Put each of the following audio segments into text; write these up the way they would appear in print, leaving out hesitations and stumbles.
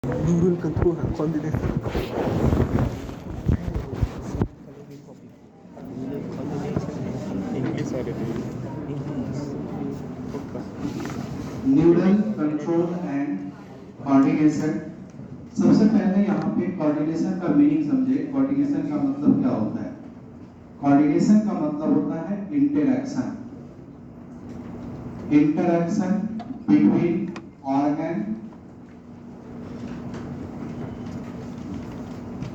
Neural control and coordination. English वाले थे neural control and coordination. सबसे पहले यहाँ पे कोऑर्डिनेशन का मीनिंग समझे। कोऑर्डिनेशन का मतलब क्या होता है? कोऑर्डिनेशन का मतलब होता है interaction. Interaction between organ,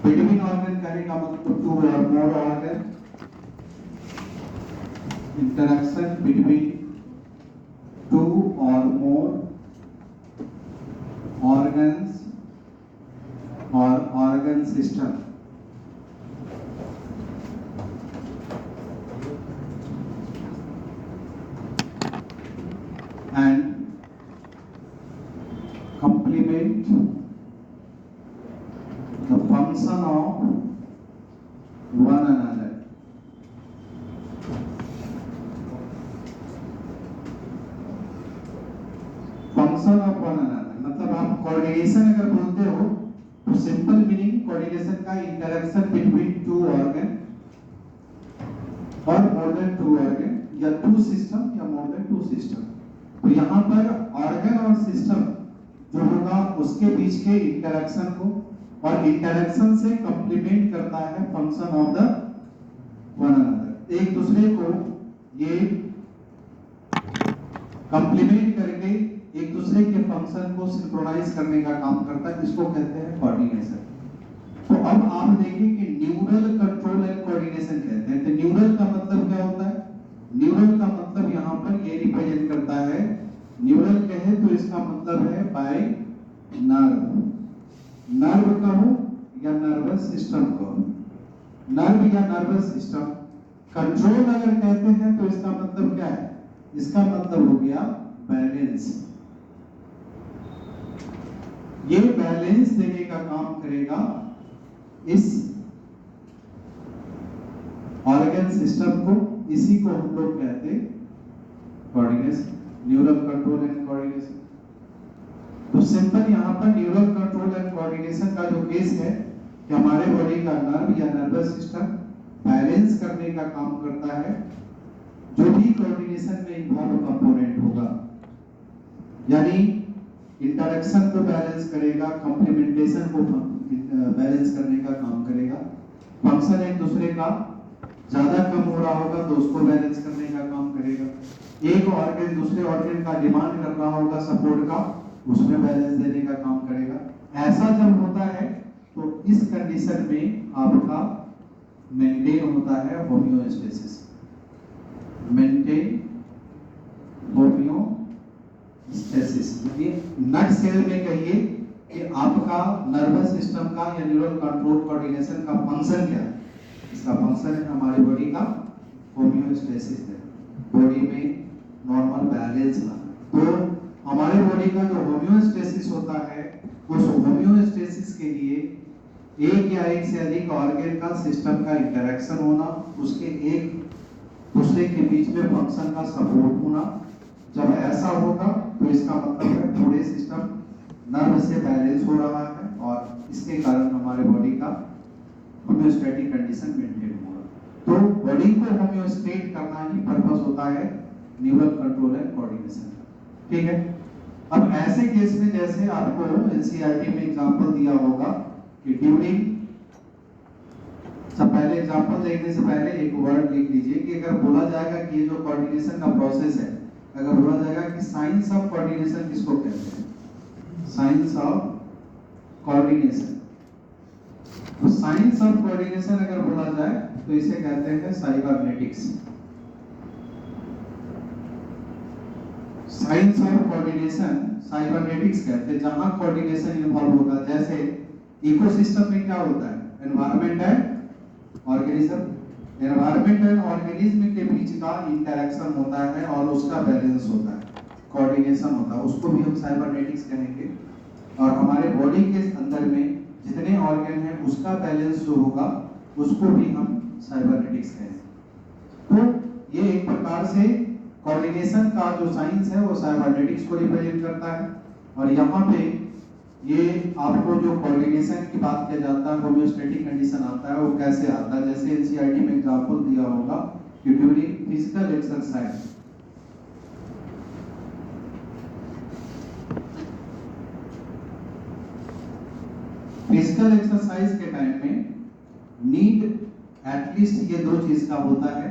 between organ कहने का मतलब टू और more organ. Interaction between two or more organs or organ system. And complement the function of one another. Function of one another मतलब आप कोऑर्डिनेशन अगर बोलते हो तो सिंपल मीनिंग कोऑर्डिनेशन का इंटरेक्शन बिटवीन टू ऑर्गन और more than to organ या to system या मोर देन टू सिस्टम। तो यहाँ पर ऑर्गन और सिस्टम जो होगा उसके बीच के इंटरेक्शन को, और इंटरेक्शन से कंप्लीमेंट करता है function of the one another. एक दूसरे को ये कंप्लीमेंट करके एक दूसरे के फंक्शन को सिंक्रोनाइज करने का काम करता है, इसको कहते हैं कोऑर्डिनेशन। तो अब आप देखिए कि न्यूरल कंट्रोल एंड कोऑर्डिनेशन कहते हैं। तो न्यूरल का मतलब क्या होता है? न्यूरल का मतलब यहाँ पर ये रिप्रेजेंट करता है, न्यूरल कहे तो इसका मतलब है बाय नर्व। नर्व कहो या नर्वस सिस्टम कहो, नर्व या नर्वस सिस्टम। कंट्रोल अगर कहते हैं तो इसका मतलब क्या है? इसका मतलब हो गया बैलेंस। ये बैलेंस देने का काम करेगा इस ऑर्गन सिस्टम को। इसी को हम लोग कहते हैं coordination, neural control and coordination. तो सिंपल यहाँ पर न्यूरल कंट्रोल एंड कोऑर्डिनेशन का जो केस है कि हमारे बॉडी का नर्व या नर्वस सिस्टम बैलेंस करने का काम करता है जो भी कोऑर्डिनेशन में इन्वॉल्व कंपोनेंट होगा, यानी इंटरेक्शन को बैलेंस करेगा, कंप्लीमेंटेशन को बैलेंस करने का काम करेगा। फंक्शन एक दूसरे का ज्यादा कम हो रहा होगा तो उसको बैलेंस करने का काम करेगा। एक ऑर्गन दूसरे ऑर्गन का डिमांड कर रहा होगा सपोर्ट का, उसमें बैलेंस देने का काम करेगा। ऐसा जब होता है तो इस कंडीशन में आपका मेंटेन होता है होमियोस्टेसिस। मेंटेन होमियोस्टेसिस नट सेल में कहिए कि आपका नर्वस सिस्टम का या न्यूरल कंट्रोल कोऑर्डिनेशन का फंक्शन क्या है? इसका फंक्शन है हमारी बॉडी का होमियोस्टेसिस है, बॉडी में नॉर्मल बैलेंस लाना। तो हमारे बॉडी का जो होमियोस्टेसिस होता है, उस होमियोस्टेसिस के लिए एक या एक से अधिक ऑर्गन का सिस्टम का इंटरेक्शन होना, उसके एक दूसरे के बीच में फंक्शन का सपोर्ट होना। जब ऐसा होगा तो इसका मतलब है पूरे सिस्टम नर्व से बैलेंस हो रहा है और इसके कारण हमारे बॉडी का होमियोस्टैटिक कंडीशन मेंटेन होगा। तो बॉडी को होमियोस्टेट करना ही पर्पस होता है न्यूरल कंट्रोल एंड कोऑर्डिनेशन का। ठीक है। अब ऐसे केस में जैसे आपको एनसीईआरटी में एग्जांपल दिया होगा कि ड्यूरिंग, सब पहले एग्जांपल देखने से पहले एक वर्ड लिख लीजिए कि अगर बोला जाएगा कि ये जो कोऑर्डिनेशन का प्रोसेस है, अगर बोला जाएगा कि साइंस ऑफ कोऑर्डिनेशन किसको कहते हैं? Science of coordination. तो साइंस ऑफ कोऑर्डिनेशन अगर बोला जाए तो इसे कहते हैं cybernetics. Science of coordination cybernetics कहते हैं, जहां कोऑर्डिनेशन इन्वॉल्व होगा। जैसे इकोसिस्टम में क्या होता है? Environment and organism. Environment and organism के बीच का इंटरेक्शन होता है और उसका बैलेंस होता है, कोऑर्डिनेशन होता है, उसको भी हम साइबरनेटिक्स कहेंगे। और हमारे बॉडी के अंदर में जितने ऑर्गन हैं उसका बैलेंस जो होगा उसको भी हम साइबरनेटिक्स कहेंगे। तो ये एक प्रकार से कोऑर्डिनेशन का जो साइंस है वो साइबरनेटिक्स को रिप्रेजेंट करता है। और यहाँ पे ये आपको जो कोऑर्डिनेशन की बात किया जाता है, होम्योस्टैटिक कंडीशन आता है, वो कैसे आता है? जैसे एनसीईआरटी में एग्जांपल दिया होगा कि ड्यूरिंग फिजिकल एक्सरसाइज के टाइम में नीड एटलीस्ट ये दो चीज का होता है,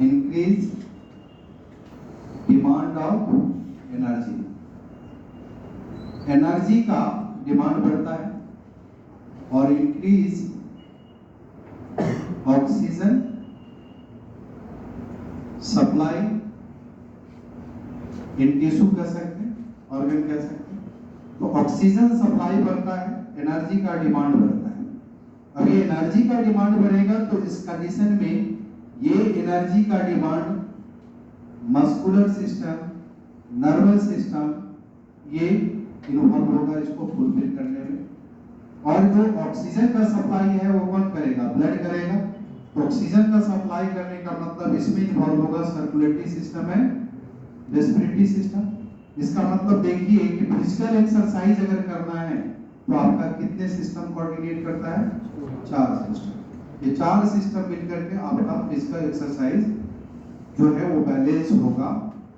increase demand of energy, energy का डिमांड बढ़ता है, और increase oxygen supply, in tissue कह सकते हैं, ऑर्गन कह सकते हैं। तो ऑक्सीजन सप्लाई बढ़ता है, एनर्जी का डिमांड बढ़ता है। अब ये एनर्जी का डिमांड बढ़ेगा तो इस कंडीशन में ये एनर्जी का demand muscular system, nervous system ये इन्वॉल्व होगा इसको फुलफिल करने में। और जो ऑक्सीजन का सप्लाई है वो कौन करेगा? ब्लड करेगा। तो ऑक्सीजन का सप्लाई करने का मतलब इसमें इन्वॉल्व होगा सर्कुलेटरी सिस्टम है, रेस्पिरेटरी सिस्टम। इसका मतलब देखिए कि फिजिकल एक्सरसाइज अगर करना है तो आपका कितने सिस्टम कोऑर्डिनेट करता है? 4 सिस्टम। ये 4 सिस्टम मिलकर के आपका फिजिकल एक्सरसाइज जो है वो बैलेंस होगा।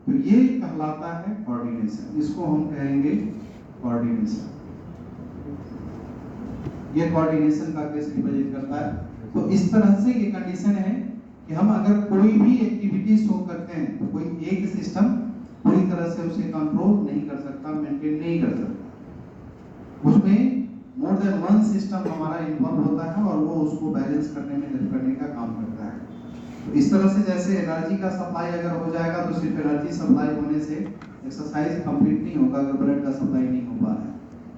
तो ये कहलाता है कोऑर्डिनेशन, इसको हम कहेंगे कोऑर्डिनेशन। ये कोऑर्डिनेशन का केस रिप्रेजेंट करता है। तो इस तरह से ये कंडीशन है कि हम अगर कोई भी एक्टिविटी शो करते हैं तो कोई एक सिस्टम पूरी तरह से उसे कंट्रोल नहीं कर सकता, मेंटेन नहीं कर सकता। उसमें मोर देन वन सिस्टम हमारा इन्वॉल्व होता है और वो उसको बैलेंस करने में हेल्प करने का काम करता है। तो इस तरह से जैसे एनर्जी का सप्लाई अगर हो जाएगा तो सिर्फ एनर्जी सप्लाई होने से एक्सरसाइज कंप्लीट नहीं होगा अगर ब्लड का सप्लाई नहीं हो पा रहा है,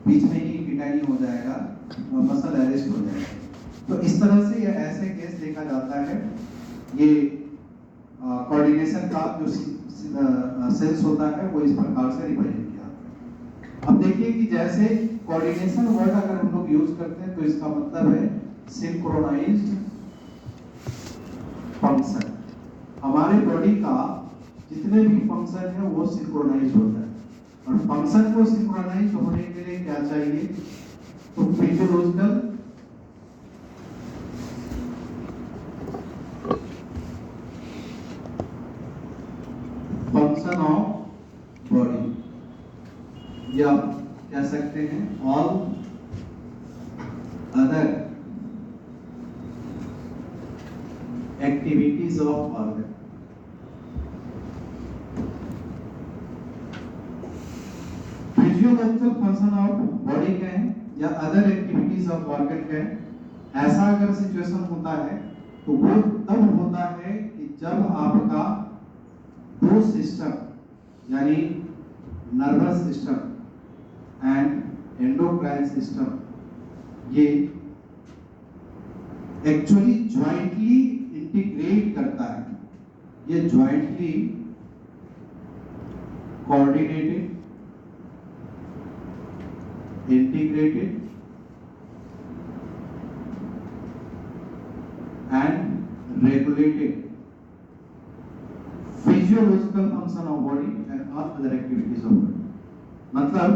बीच में ही टिटानी हो जाएगा और मसल अरेस्ट हो जाएगा। तो इस तरह से ये ऐसे केस देखा जाता है। ये कोऑर्डिनेशन का जो सेंस होता है वो इस प्रकार से रिप्रेजेंट किया जाता है। अब देखिए कि जैसे कोऑर्डिनेशन वर्ड अगर हम लोग यूज करते हैं तो इसका मतलब है सिंक्रोनाइज्ड फंक्शन। हमारे बॉडी का जितने भी फंक्शन है वो सिंक्रोनाइज होता है, और फंक्शन को सिंक्रोनाइज होने के लिए क्या चाहिए? तो फिजियोलॉजिकल फंक्शन ऑफ बॉडी, या कह सकते हैं all other activities of organ. Physiological function of body कहें या अदर एक्टिविटीज ऑफ ऑर्गन कहें, ऐसा अगर सिचुएशन होता है तो वो तब होता है कि जब आपका दो सिस्टम यानी nervous system and endocrine system ये एक्चुअली ज्वाइंटली इंटीग्रेट करता है। ये jointly coordinated, integrated and regulated physiological function of body and all other activities of body. मतलब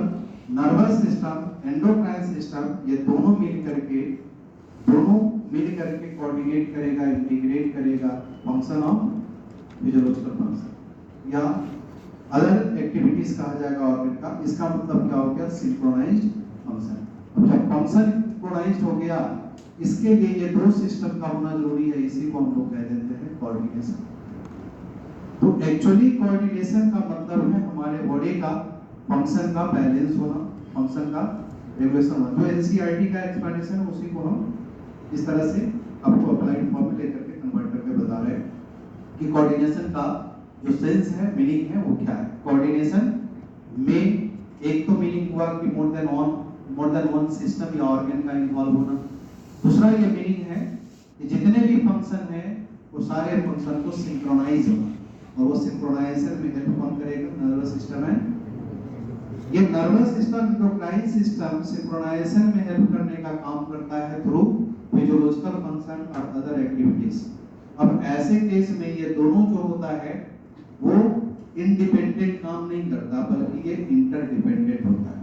नर्वस सिस्टम, एंडोक्राइन सिस्टम ये दोनों मिल करके कोऑर्डिनेट करेगा, इंटीग्रेट करेगा फंक्शन ऑफ फिजियोलॉजिकल फंक्शन या अदर एक्टिविटीज कहा जाएगा ऑर्गन का। इसका मतलब क्या हो गया? Synchronised function. अब जब फंक्शन सिंक्रोनाइज्ड हो गया, इसके लिए ये दो सिस्टम का होना जरूरी है, इसी को हम लोग कह देते हैं कोऑर्डिनेशन। तो एक्चुअली कोऑर्डिनेशन का मतलब है हमारे बॉडी का फंक्शन का बैलेंस होना, फंक्शन का रेगुलेशन होना। जो एनसीईआरटी का एक्सप्लेनेशन है उसी को हम इस तरह से आपको अप्लाइड फॉर्म में लेकर के कन्वर्ट करके बता रहे हैं कि कोऑर्डिनेशन का जो सेंस है, मीनिंग है वो क्या है। कोऑर्डिनेशन में एक तो मीनिंग हुआ कि मोर देन वन सिस्टम या ऑर्गन का इन्वॉल्व होना। दूसरा ये मीनिंग है कि जितने भी फंक्शन है वो सारे फंक्शन को सिंक्रोनाइज होना, और वो सिंक्रोनाइजेशन में हेल्प कौन करेगा? नर्वस सिस्टम है। ये nervous system, endocrine system synchronisation में हेल्प करने का काम करता है थ्रू फिजियोलॉजिकल फंक्शन और अदर एक्टिविटीज। अब ऐसे केस में ये दोनों जो होता है वो इंडिपेंडेंट काम नहीं करता, बल्कि ये इंटरडिपेंडेंट होता है,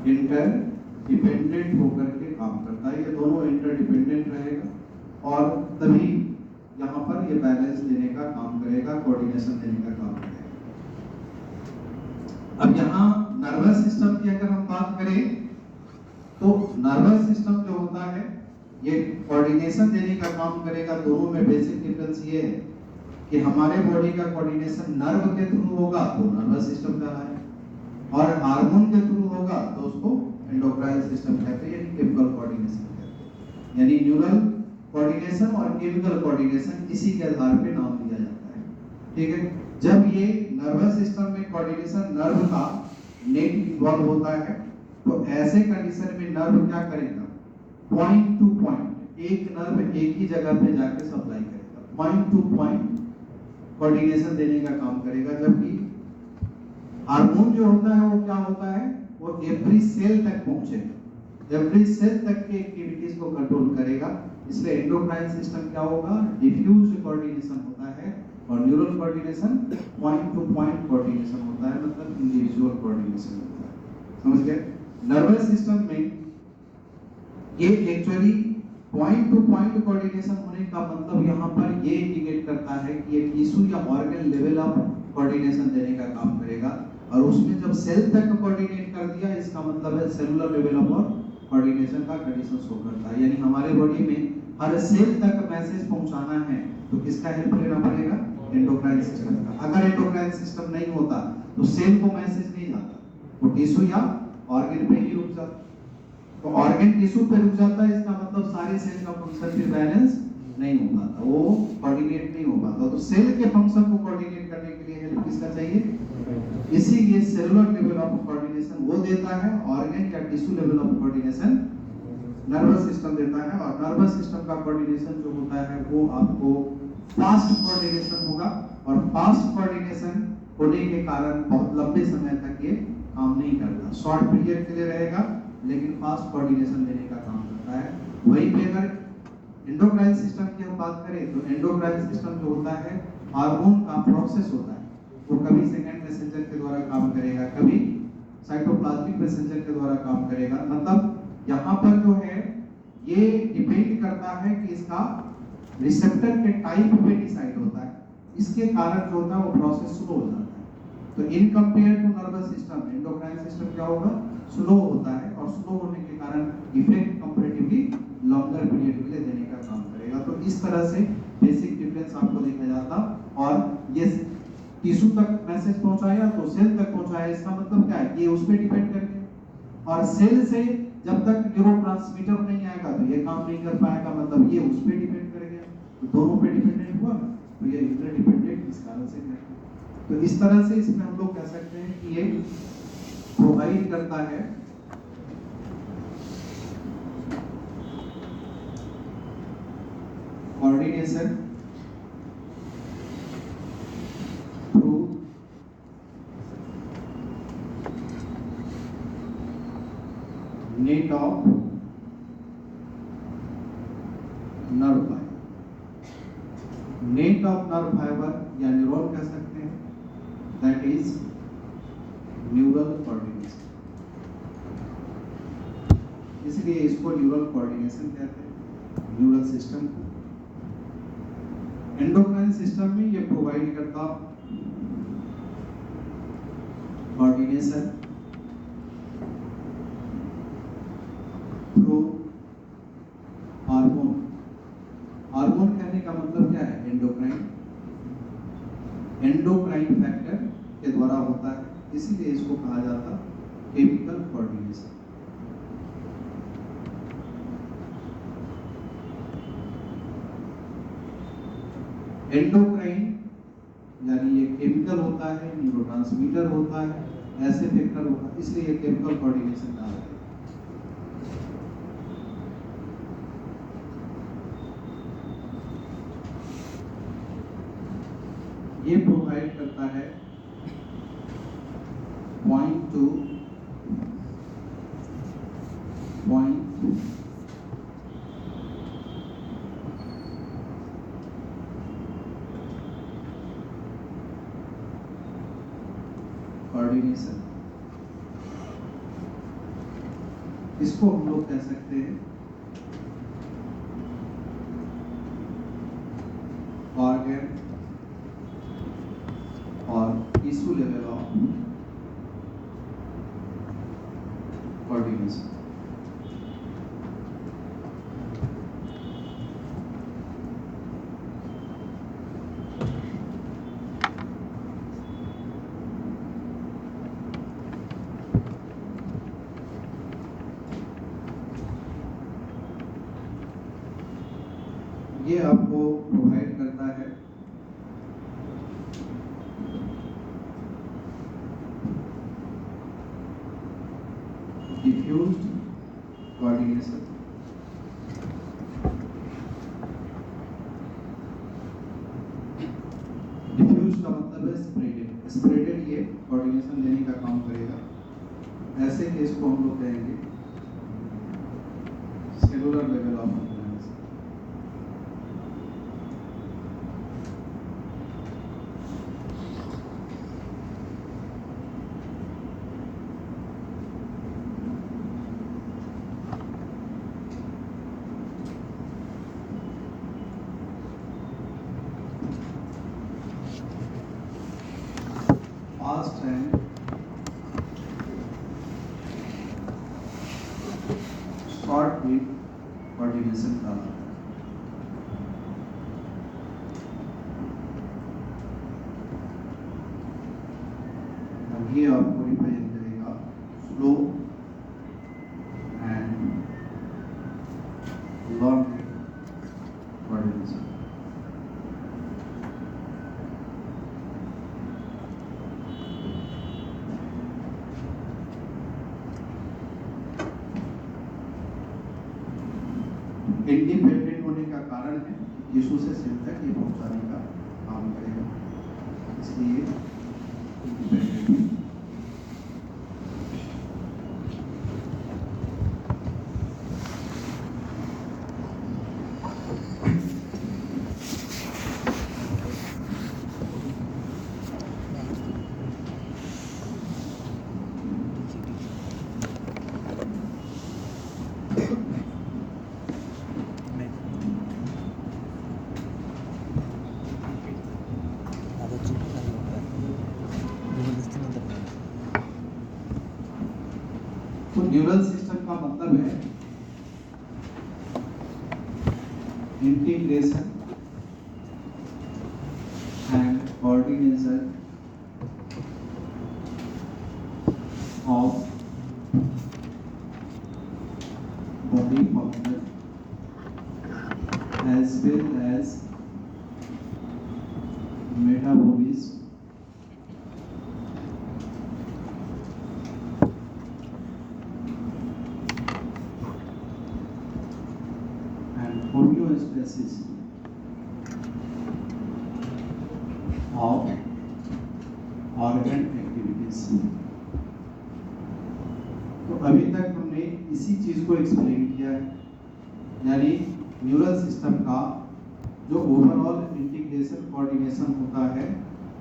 इंटरडिपेंडेंट होकर के काम करता है। ये दोनों इंटरडिपेंडेंट रहेगा और तभी यहाँ पर ये बैलेंस देने का काम करेगा, कोऑर्डिनेशन देने का काम करेगा। अब यहाँ नर्वस सिस्टम की अगर हम बात करें तो नर्वस सिस्टम जो होता है ये कोऑर्डिनेशन देने का काम करेगा। दोनों में बेसिक डिफरेंस ये है कि हमारे बॉडी का कोऑर्डिनेशन नर्व के थ्रू होगा तो नर्वस सिस्टम कहलाएगा, और हार्मोन के थ्रू होगा तो उसको एंडोक्राइन सिस्टम कहते हैं, यानी केमिकल कोऑर्डिनेशन कहते हैं। यानी न्यूरल कोऑर्डिनेशन और केमिकल कोऑर्डिनेशन इसी के आधार पे नाम दिया जाता है। ठीक है, जब ये नर्वस सिस्टम में कोऑर्डिनेशन नर्व का नेट इन्वॉल्व होता है तो ऐसे कंडीशन में नर्व क्या करेगा, पॉइंट टू पॉइंट, एक नर्व एक ही जगह पे जाके सप्लाई करेगा, पॉइंट टू पॉइंट कोऑर्डिनेशन देने का काम करेगा। जबकि हार्मोन जो होता है वो क्या होता है, वो एवरी सेल तक पहुंचेगा, एवरी सेल तक की एक्टिविटीज को कंट्रोल करेगा। इसलिए एंडोक्राइन सिस्टम क्या होगा, डिफ्यूज कोऑर्डिनेशन होता है, और neural coordination point two point coordination होता है, मतलब इंडिविजुअल कोऑर्डिनेशन होता है। समझ गए? नर्वस सिस्टम में ये actually point two point coordination होने का मतलब यहाँ पर ये इंडिकेट करता है कि ये टिश्यू या ऑर्गन लेवल ऑफ कोऑर्डिनेशन देने का काम करेगा, और उसमें जब सेल तक कोऑर्डिनेट कर दिया इसका मतलब है सेलुलर लेवल ऑफ कोऑर्डिनेशन का कंडीशन शो करता है। यानी हमारे बॉडी में हर सेल तक मैसेज पहुंचाना है तो किसका हेल्प लेना पड़ेगा, एंडोक्राइन सिस्टम का। अगर एंडोक्राइन सिस्टम नहीं होता तो सेल को मैसेज नहीं जाता, वो टिश्यू या ऑर्गन पे ही रुक जाता। तो ऑर्गन टिश्यू पे रुक जाता है, इसका मतलब सारे सेल का फंक्शन फिर बैलेंस नहीं हो पाता, वो कोऑर्डिनेट नहीं हो पाता। तो सेल के फंक्शन को कोऑर्डिनेट करने के लिए हेल्प किसका चाहिए, इसीलिए सेलुलर लेवल ऑफ कोऑर्डिनेशन वो देता है, ऑर्गन या tissue level of coordination nervous system देता है। और नर्वस सिस्टम का कोऑर्डिनेशन जो होता है वो आपको फास्ट कोऑर्डिनेशन होगा, और फास्ट कोऑर्डिनेशन होने के कारण बहुत लंबे समय तक ये काम नहीं करता, शॉर्ट पीरियड के लिए रहेगा लेकिन फास्ट कोऑर्डिनेशन देने का काम करता है। वहीं पे अगर एंडोक्राइन सिस्टम की हम बात करें तो एंडोक्राइन सिस्टम जो होता है हार्मोन का प्रोसेस होता है, वो कभी सेकेंड मैसेंजर के द्वारा काम करेगा, कभी साइटोप्लाज्मिक मैसेंजर के द्वारा काम करेगा। मतलब यहाँ पर जो है ये डिपेंड करता है कि इसका रिसेप्टर के टाइप पे डिसाइड होता है, इसके कारण जो होता है वो प्रोसेस स्लो हो जाता है। तो in compare to nervous system endocrine system क्या होगा, स्लो होता है, और स्लो होने के कारण इफेक्ट कंपैरेटिवली लॉन्गर पीरियड के लिए देने का काम करेगा। तो इस तरह से बेसिक डिफरेंस आपको देखा जाता, और ये टिश्यू तक मैसेज पहुंचाया तो सेल तक पहुंचाया, इसका मतलब क्या है, ये उस पे डिपेंड करके, और सेल से जब तक न्यूरोट्रांसमीटर नहीं आएगा तो ये काम नहीं कर पाएगा, मतलब ये उस पे डिपेंड करेगा, तो दोनों पे डिपेंडेंट हुआ, तो ये इंटरडिपेंडेंट इस कारण से है। तो इस तरह से इसमें हम लोग कह सकते हैं कि ये प्रोवाइड करता है coordination through net of nerve fibre, net of nerve fibre या न्यूरॉन कह सकते हैं, दैट इज न्यूरल कोऑर्डिनेशन। इसलिए इसको न्यूरल कोऑर्डिनेशन कहते हैं, न्यूरल सिस्टम को। एंडोक्राइन सिस्टम में ये प्रोवाइड करता कोऑर्डिनेशन थ्रू हार्मोन। हार्मोन कहने का मतलब क्या है, एंडोक्राइन, एंडोक्राइन फैक्टर के द्वारा होता है, इसीलिए इसको कहा जाता केमिकल कोऑर्डिनेशन। एंडोक्राइन यानी ये केमिकल होता है, न्यूरोट्रांसमीटर होता है, ऐसे फैक्टर होता है, इसलिए ये केमिकल कोऑर्डिनेशन कहा जाता है। ये प्रोवाइड करता है पॉइंट टू पॉइंट कोऑर्डिनेशन, इसको हम लोग कह सकते हैं ऑर्गन और टिश्यू लेवल ऑफ कोऑर्डिनेशन। ये आपको प्रोवाइड करता है डिफ्यूज्ड कोऑर्डिनेशन। डिफ्यूज का मतलब है स्प्रेडेड, स्प्रेडेड ये कोऑर्डिनेशन देने का काम करेगा। ऐसे केस को हम लोग कहेंगे cellular level of coordination. Fast and short breath coordination का ये आपको रिप्रेजेंट करेगा slow and long coordination. Independent होने का कारण है टिश्यू से सेल तक ये पहुंचाने का काम करेगा, इसलिए इंडिपेंडेंट। तो न्यूरल सिस्टम का मतलब है integration and coordination of body function as well as metabolism and homeostasis of organ activities। तो अभी तक हमने इसी चीज को एक्सप्लेन किया है, यानी न्यूरल सिस्टम का जो ओवरऑल इंटीग्रेशन कोऑर्डिनेशन होता है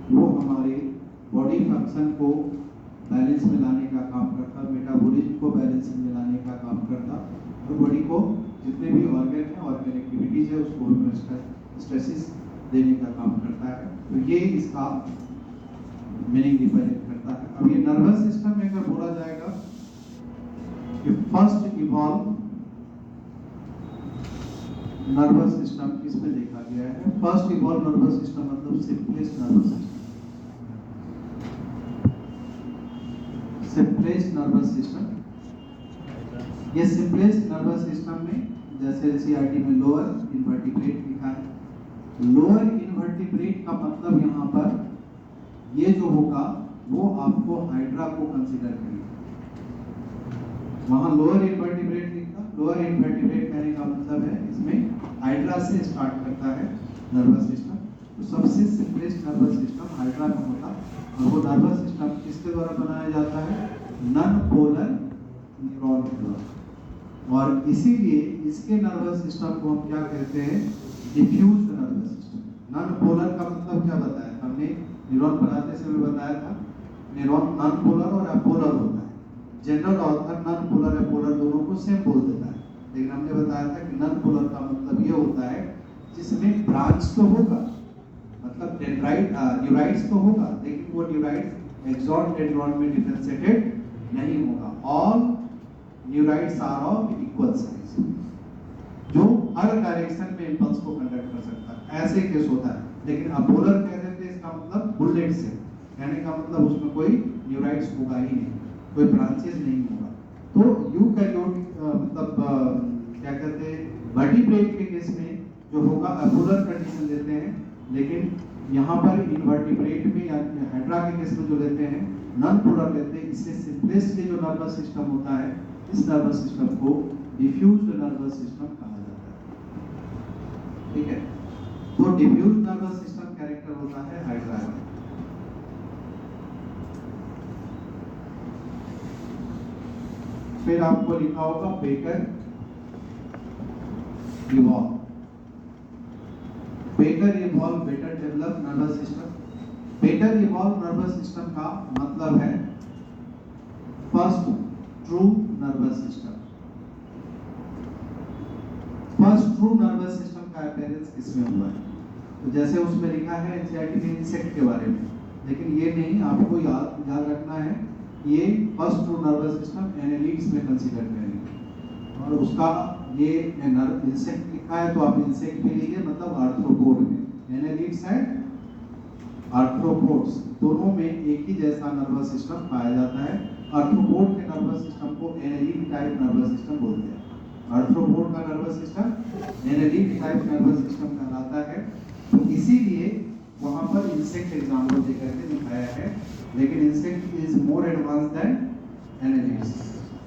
वो हमारे बॉडी फंक्शन को बैलेंस में लाने का काम करता, मेटाबॉलिज्म को बैलेंस में लाने का काम करता और बॉडी को जितने भी ऑर्गन है, ऑर्गन एक्टिविटीज है उसको होमोस्टेसिस देने का काम करता है। तो ये इसका मीनिंग रिप्रेजेंट करता है। अब ये नर्वस सिस्टम में अगर बोला जाएगा कि फर्स्ट इवॉल्व नर्वस सिस्टम इसमें देखा गया है। फर्स्ट इवॉल्व नर्वस सिस्टम मतलब simplest nervous system. Simplest nervous system, ये सिंपलेस्ट नर्वस सिस्टम में जैसे एनसीईआरटी में लोअर इनवर्टिब्रेट लिखा है। लोअर इनवर्टिब्रेट का मतलब यहाँ पर ये जो होगा वो आपको हाइड्रा को कंसीडर करेगा। वहां लोअर इनवर्टिब्रेट लिखा, लोअर इनवर्टिब्रेट कहने का मतलब है इसमें हाइड्रा से स्टार्ट करता है नर्वस सिस्टम। तो सबसे सिंपलेस्ट नर्वस सिस्टम हाइड्रा में होता और वो नर्वस सिस्टम किसके द्वारा बनाया जाता है? नॉन पोलर न्यूरॉन के द्वारा। और इसीलिए इसके नर्वस सिस्टम को हम क्या कहते हैं? Diffuse nervous system. Non polar का मतलब क्या बताया हमने? न्यूरॉन बनाते समय बताया था न्यूरॉन नॉन पोलर और अपोलर होता है। जनरल ऑथर नॉन पोलर अपोलर दोनों को सेम बोल देता है, लेकिन हमने बताया था कि नॉन पोलर का मतलब ये होता है जिसमें ब्रांच तो होगा, मतलब डेंड्राइट न्यूराइड्स तो होगा, लेकिन वो न्यूराइड्स एक्सॉन डेंड्रॉन में डिफरेंशिएटेड नहीं होगा। All neurites are of equal size, जो हर डायरेक्शन में इंपल्स को कंडक्ट कर सकता है, ऐसे केस होता है। लेकिन अपोलर कह देते हैं, इसका मतलब बुलेट से, कहने का मतलब उसमें कोई न्यूराइड्स होगा ही नहीं, कोई ब्रांचेस नहीं होगा। तो यूकैरियोटिक मतलब क्या कहते हैं, वर्टिब्रेट के केस में जो होगा अपोलर कंडीशन लेते हैं, लेकिन यहाँ पर इनवर्टिब्रेट में या हाइड्रा के केस में जो लेते हैं नॉन पोलर लेते हैं। इससे सिंपलेस्ट जो नर्वस सिस्टम होता है, इस नर्वस सिस्टम को डिफ्यूज्ड नर्वस सिस्टम कहा जाता है, ठीक है। तो डिफ्यूज्ड नर्वस सिस्टम कैरेक्टर होता है हाइड्रा का। फिर आपको लिखा होगा baker evolve. Baker evolve better develop nervous system. Better evolve nervous system का मतलब है first true nervous system. First true nervous system का अपीयरेंस किसमें हुआ है? तो जैसे उसमें लिखा है एनसीईआरटी में इंसेक्ट के बारे में, लेकिन ये नहीं, आपको याद रखना है ये first true nervous system annelids में कंसीडर करेंगे। और उसका ये इंसेक्ट लिखा है तो आप इंसेक्ट भी लीजिए, मतलब आर्थ्रोपोड में एनालिट्स एंड आर्थ्रोपोड्स दोनों में एक ही जैसा नर्वस सिस्टम पाया जाता है। आर्थ्रोपोड के नर्वस सिस्टम को एनालिट टाइप नर्वस सिस्टम बोलते हैं। आर्थ्रोपोड का nervous system analyte type nervous system कहलाता है। तो इसीलिए वहां पर इंसेक्ट एग्जाम्पल देकर के दिखाया है, लेकिन insect is more advance than annelids.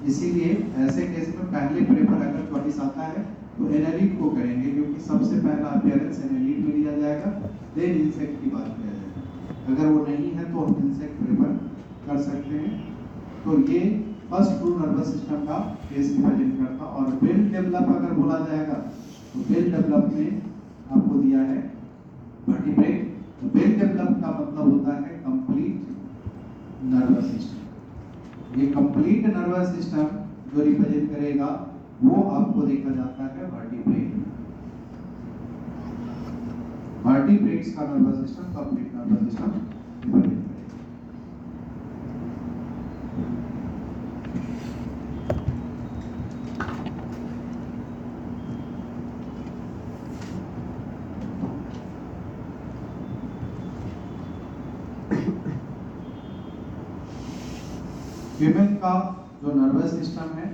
इसीलिए ऐसे केस में पहले प्रेफर अगर चॉइस आता है तो एनालिट को करेंगे, क्योंकि सबसे पहला अपीयरेंस एनालिट में लिया जाएगा, देन इंसेक्ट की बात किया जाएगा। अगर वो नहीं है तो हम इंसेक्ट प्रेफर कर सकते हैं। तो ये फर्स्ट ट्रू नर्वस सिस्टम का केस रिप्रेजेंट करता। और वेल डेवलप अगर बोला जाएगा तो वेल डेवलप में आपको दिया है वर्टिब्रेट। वेल डेवलप का मतलब होता है कंप्लीट नर्वस सिस्टम। ये कंप्लीट नर्वस सिस्टम जो रिप्रेजेंट करेगा वो आपको देखा जाता है वर्टिब्रेट। वर्टिब्रेट्स का nervous system complete nervous system represent करेगा। ह्यूमन का जो नर्वस सिस्टम है,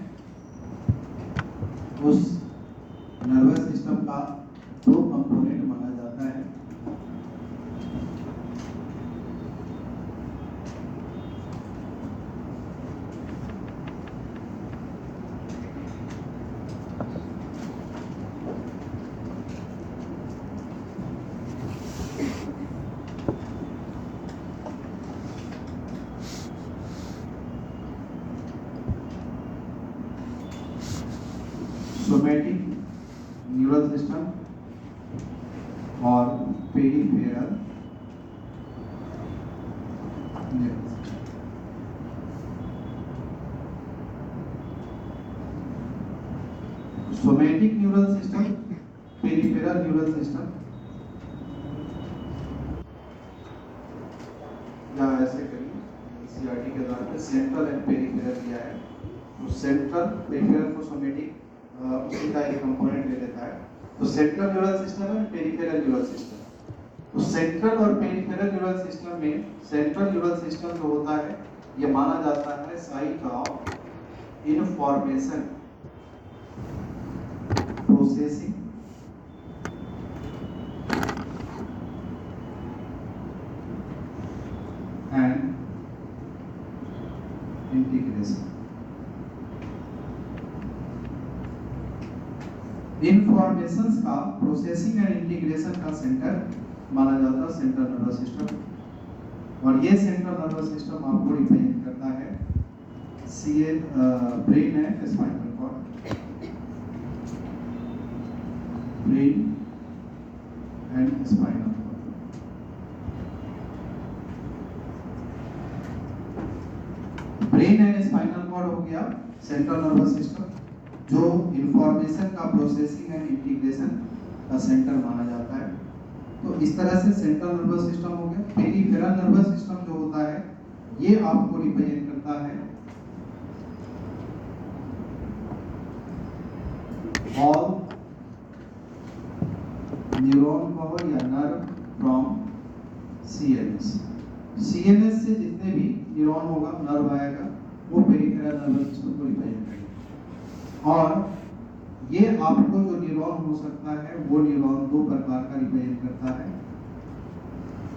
उस नर्वस सिस्टम का दो कंपोनेंट माना जाता है। सोमैटिक न्यूरल सिस्टम और peripheral neural system. Somatic neural system, peripheral neural system, या ऐसे करिए एनसीईआरटी के द्वारा पे सेंट्रल एंड पेरिफेरल दिया है। तो सेंट्रल पेरिफेरल को सोमैटिक उसी का एक कंपोनेंट ले लेता है। तो सेंट्रल न्यूरल सिस्टम है, पेरिफेरल न्यूरल सिस्टम। तो सेंट्रल और पेरिफेरल न्यूरल सिस्टम में सेंट्रल न्यूरल सिस्टम जो होता है ये माना जाता है site of information processing and integration. Informations का प्रोसेसिंग एंड इंटीग्रेशन का सेंटर माना जाता है सेंट्रल नर्वस सिस्टम। और ये सेंट्रल नर्वस सिस्टम आपको रिप्रेजेंट करता है सीएन ब्रेन है, spinal cord, brain and spinal cord. Brain and spinal cord हो गया सेंट्रल नर्वस सिस्टम, जो इंफॉर्मेशन का प्रोसेसिंग एंड इंटीग्रेशन का सेंटर माना जाता है। तो इस तरह से सेंट्रल नर्वस सिस्टम हो गया। पेरिफेरल नर्वस सिस्टम जो होता है ये आपको रिप्रेजेंट करता है ऑल न्यूरॉन पावर या नर्व फ्रॉम सीएनएस। सीएनएस से जितने भी न्यूरॉन होगा, नर्व आएगा, वो पेरिफेरल नर्वस सिस्टम को रिप्रेजेंट करेगा। और ये आपको जो न्यूरॉन हो सकता है वो न्यूरॉन दो प्रकार का रिप्रेजेंट करता है,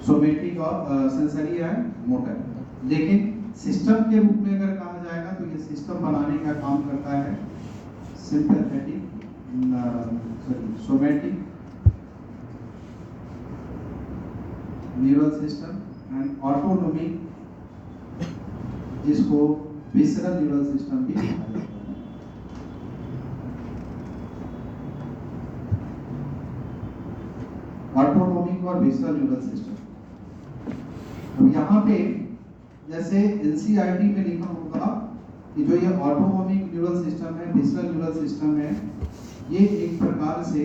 सोमेटिक और सेंसरी एंड मोटर। लेकिन सिस्टम के रूप में अगर कहा जाएगा तो ये सिस्टम बनाने का काम करता है sympathetic somatic neural system and autonomic, जिसको विसरल न्यूरल सिस्टम भी कहा जाता है। ऑटोनोमिक और विसरल न्यूरल सिस्टम। अब यहाँ पे जैसे एनसीईआरटी में लिखा होगा कि जो ये ऑटोनोमिक न्यूरल सिस्टम है, विसरल न्यूरल सिस्टम है, ये एक प्रकार से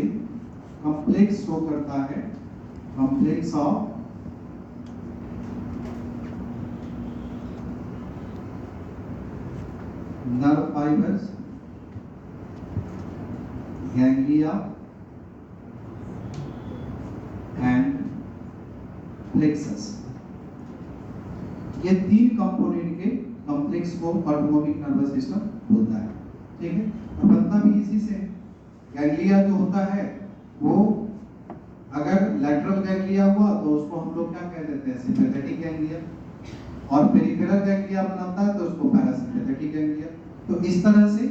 कॉम्प्लेक्स शो करता है, complex of nerve fibers, ganglia and plexus। ये तीन कंपोनेंट के कॉम्प्लेक्स को ऑटोनोमिक नर्वस सिस्टम बोलता है। ठीक है, अब बनता भी इसी से। गैंग्लिया जो होता है वो अगर लैटरल गैंग्लिया हुआ तो उसको हम लोग क्या कह देते हैं, सिंपैथेटिक गैंग्लिया, और पेरिफेरल गैंग्लिया बनाता है तो उसको पैरासिम्पैथेटिक गैंग्लिया। तो इस तरह से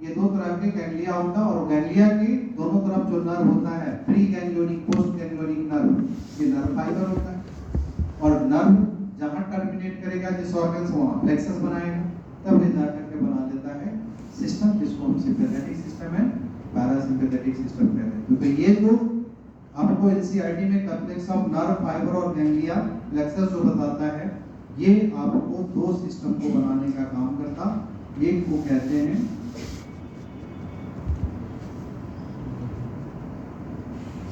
ये दो तरह के गैंग्लिया होता है, और गैंग्लिया के दोनों तरफ जो नर्व होता है, pre ganglionic post ganglionic nerve, ये नर्व फाइबर होता है। और नर्व जहां टर्मिनेट करेगा जिस ऑर्गन से, वहां प्लेक्सस बनाएगा, तब ले जाकर के बना देता है सिस्टम, जिसको हम सिंपैथेटिक सिस्टम है, पैरासिम्पैथेटिक सिस्टम कहते हैं। क्योंकि ये तो आपको एनसीईआरटी में कॉम्प्लेक्स ऑफ नर्व फाइबर और गैंग्लिया प्लेक्सस जो बताता है, ये आपको दो सिस्टम को बनाने का काम करता। एक को कहते हैं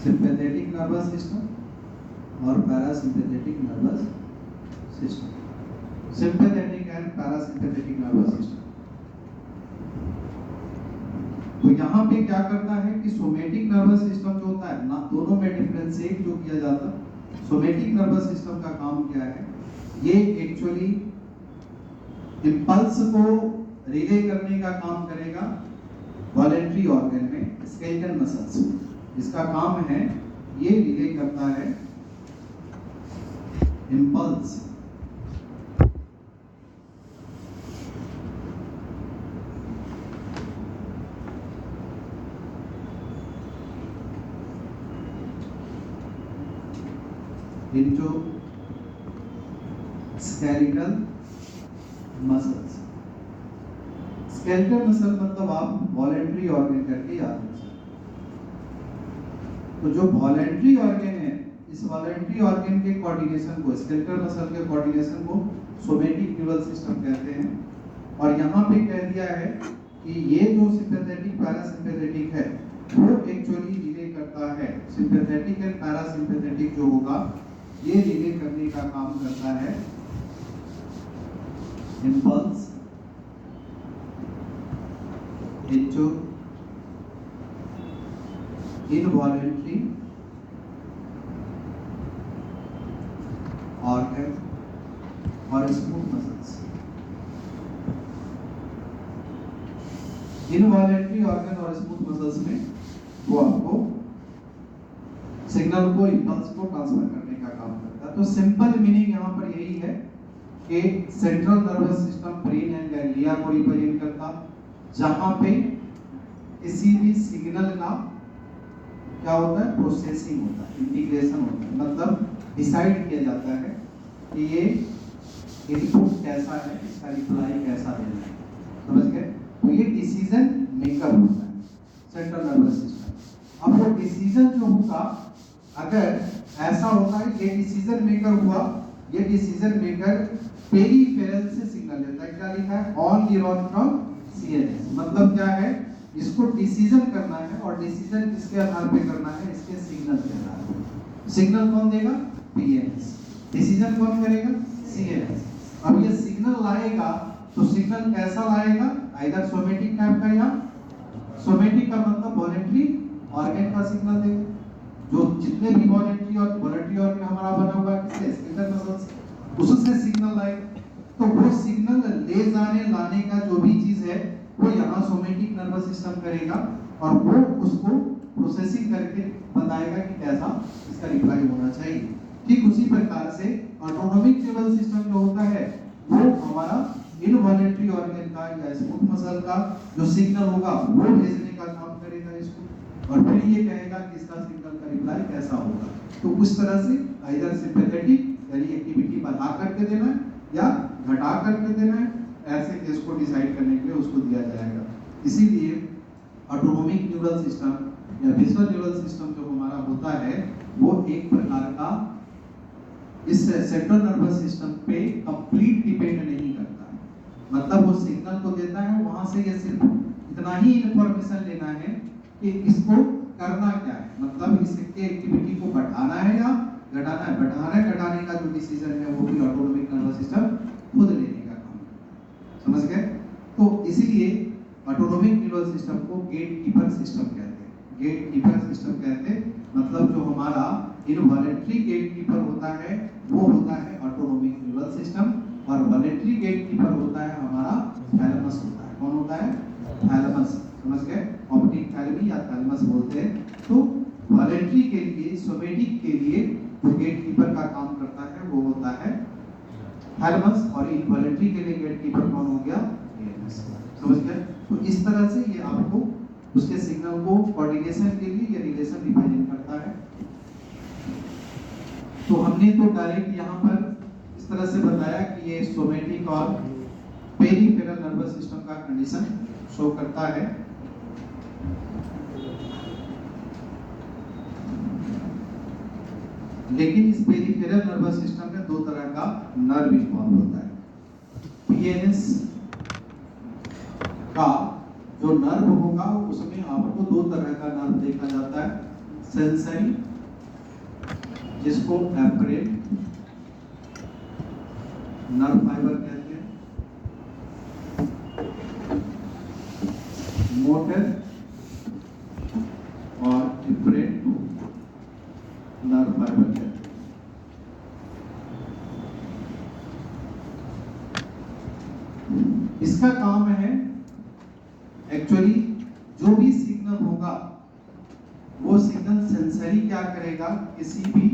सिंपैथेटिक नर्वस सिस्टम और parasympathetic nervous system. Sympathetic and parasympathetic nervous system. तो यहाँ पे क्या करता है कि सोमेटिक नर्वस सिस्टम जो होता है ना, दोनों में डिफरेंशिएट जो किया जाता, सोमेटिक नर्वस सिस्टम का काम क्या है, ये एक्चुअली इंपल्स को रिले करने का काम करेगा वॉलेंट्री ऑर्गन में, स्केलेटल मसल्स। इसका काम है ये रिले करता है impulse into skeletal muscles। Skeletal muscle मतलब आप वॉलेंट्री ऑर्गन करके याद रख सकते। तो जो वॉलेंट्री ऑर्गन है, इस वॉलेंट्री ऑर्गन के कोऑर्डिनेशन को, स्केलेटल मसल के कोऑर्डिनेशन को सोमेटिक न्यूरल सिस्टम कहते हैं। और यहाँ पे कह दिया है कि ये जो सिंपैथेटिक पैरासिम्पैथेटिक है वो एक्चुअली रिले करता है, सिंपैथेटिक एंड पैरासिम्पैथेटिक जो होगा ये रिले करने का काम करता है इंपल्स into involuntary organ और स्मूथ मसल्स। इनवॉलेंट्री ऑर्गन और स्मूथ मसल्स में वो आपको सिग्नल को, इंपल्स को ट्रांसफर करने का काम करता है। तो सिंपल मीनिंग यहाँ पर यही है कि central nervous system brain and ganglia को रिप्रेजेंट करता, जहां पे किसी भी सिग्नल का क्या होता है, प्रोसेसिंग होता है, इंटीग्रेशन होता है, मतलब डिसाइड किया जाता है कि ये इनपुट कैसा है, इसका रिप्लाई कैसा देना है। समझ गए? तो ये डिसीजन मेकर होता है सेंट्रल नर्वस सिस्टम। अब वो डिसीजन जो होगा, अगर ऐसा होता है कि डिसीजन मेकर हुआ, ये डिसीजन मेकर पेरिफेरल से सिग्नल लेता है। क्या लिखा है, ऑल न्यूरॉन फ्रॉम सीएनएस। मतलब क्या है, इसको डिसीजन करना है और डिसीजन किसके आधार पे करना है, इसके सिग्नल के आधार पे। सिग्नल कौन देगा, पीएनएस। डिसीजन कौन करेगा, सीएनएस। अब ये सिग्नल लाएगा तो सिग्नल कैसा लाएगा, आइदर सोमेटिक टाइप का या सोमेटिक का मतलब वॉलेंटरी ऑर्गन का सिग्नल देगा। जो जितने भी वॉलेंटरी और वॉलेंटरी ऑर्गन हमारा बना हुआ है किससे, स्केलेटल मसल से, उससे सिग्नल आएगा। तो वो सिग्नल ले जाने लाने का जो भी चीज है वो यहाँ सोमेटिक नर्वस सिस्टम करेगा और वो उसको प्रोसेसिंग करके बताएगा कि कैसा इसका रिप्लाई होना चाहिए। ठीक उसी प्रकार से ऑटोनोमिक नर्वस सिस्टम जो होता है वो हमारा इनवॉलेंटरी ऑर्गन का या स्मूथ मसल का जो सिग्नल होगा वो भेजने का काम करेगा इसको, और फिर ये कहेगा कि इसका सिग्नल का रिप्लाई कैसा होगा। तो उस तरह से आइदर सिंपैथेटिक यानी एक्टिविटी बढ़ा करके देना है या घटा करके देना है, ऐसे केस को डिसाइड करने के लिए उसको दिया जाएगा। इसीलिए ऑटोनोमिक न्यूरल सिस्टम या विजुअल न्यूरल सिस्टम जो हमारा होता है वो एक प्रकार का इस सेंट्रल नर्वस सिस्टम पे कंप्लीट डिपेंड नहीं करता है। मतलब वो सिग्नल को देता है, वहां से ये सिर्फ इतना ही इंफॉर्मेशन लेना है कि इसको करना क्या है, मतलब इसके एक्टिविटी को बढ़ाना है या घटाना है। बढ़ाना घटाने का जो डिसीजन है वो भी ऑटोनोमिक नर्वस सिस्टम खुद लेने का काम करता है। समझ गए? तो इसीलिए ऑटोनोमिक नर्वस सिस्टम को गेट कीपर सिस्टम कहते हैं। गेट कीपर सिस्टम कहते हैं मतलब जो हमारा इनवॉलेंटरी गेट कीपर होता है वो होता है ऑटोनोमिक नर्वस सिस्टम, और वॉलेंटरी गेट कीपर होता है हमारा थैलेमस होता है। कौन होता है? थैलेमस। समझ गए? ऑप्टिक थैलेमी या थैलेमस बोलते हैं। तो वॉलेंटरी के लिए, सोमेटिक के लिए जो गेट कीपर का काम करता है वो होता है थैलेमस, और इनवॉलेंटरी के लिए गेट कीपर कौन हो गया? समझ गए? तो इस तरह से ये आपको उसके सिग्नल को कोऑर्डिनेशन के लिए ये रिलेशन रिप्रेजेंट करता है। तो हमने तो डायरेक्ट यहाँ पर इस तरह से बताया कि ये सोमेटिक और पेरिफेरल नर्वस सिस्टम का कंडीशन शो करता है। लेकिन इस पेरिफेरल नर्वस सिस्टम में दो तरह का नर्व इन्वॉल्व होता है। पीएनएस का जो नर्व होगा उसमें आपको दो तरह का नर्व देखा जाता है। सेंसरी, जिसको एफरेंट नर्व फाइबर कहते हैं, मोटर और डिफरेंट नर्व फाइबर कहते हैं। इसका काम है एक्चुअली जो भी सिग्नल होगा वो सिग्नल सेंसरी क्या करेगा, किसी भी